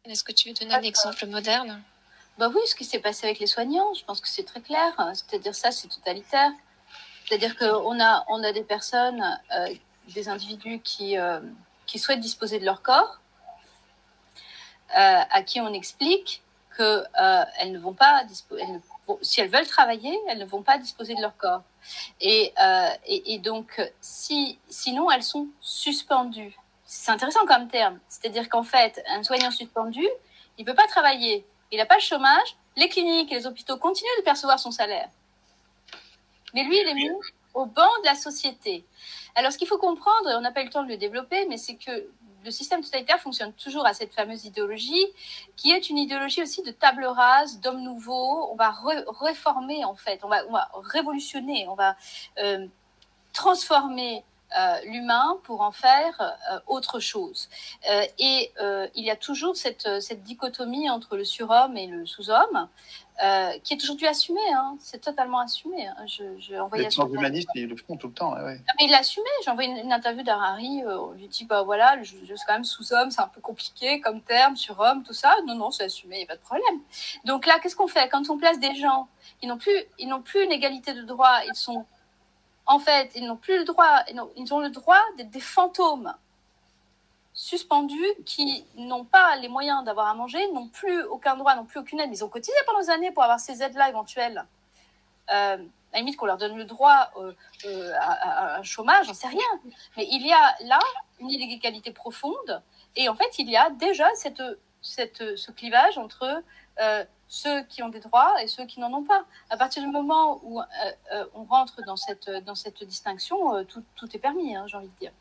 Est-ce que tu veux donner un exemple moderne? Bah oui, ce qui s'est passé avec les soignants, je pense que c'est très clair. C'est-à-dire ça, c'est totalitaire. C'est-à-dire qu'on a des personnes, des individus qui souhaitent disposer de leur corps, à qui on explique qu'elles ne vont pas si elles veulent travailler, elles ne vont pas disposer de leur corps. Et donc, sinon, elles sont suspendues. C'est intéressant comme terme. C'est-à-dire qu'en fait, un soignant suspendu, il ne peut pas travailler. Il n'a pas le chômage. Les cliniques et les hôpitaux continuent de percevoir son salaire. Mais lui, il est mis au banc de la société. Alors, ce qu'il faut comprendre, et on n'a pas eu le temps de le développer, mais c'est que le système totalitaire fonctionne toujours à cette fameuse idéologie, qui est une idéologie aussi de table rase, d'homme nouveau. On va réformer, en fait, on va révolutionner, on va transformer l'humain pour en faire autre chose. Il y a toujours cette dichotomie entre le surhomme et le sous-homme, qui est aujourd'hui assumée. Hein. C'est totalement assumé. Hein. Les transhumanistes, ils le font tout le temps. Ouais. Ah, mais il l'a assumé. J'ai envoyé une interview d'Harari. On lui dit, bah voilà, je suis quand même sous-homme, c'est un peu compliqué comme terme, surhomme, tout ça. Non, c'est assumé, il n'y a pas de problème. Donc là, qu'est-ce qu'on fait quand on place des gens qui n'ont plus une égalité de droit? En fait, ils n'ont plus le droit, ils ont le droit d'être des fantômes suspendus qui n'ont pas les moyens d'avoir à manger, n'ont plus aucun droit, n'ont plus aucune aide. Ils ont cotisé pendant des années pour avoir ces aides-là éventuelles. À la limite qu'on leur donne le droit à un chômage, j'en sais rien. Mais il y a là une inégalité profonde. Et en fait, il y a déjà ce clivage entre ceux qui ont des droits et ceux qui n'en ont pas. À partir du moment où on rentre dans cette distinction, tout est permis, hein, j'ai envie de dire.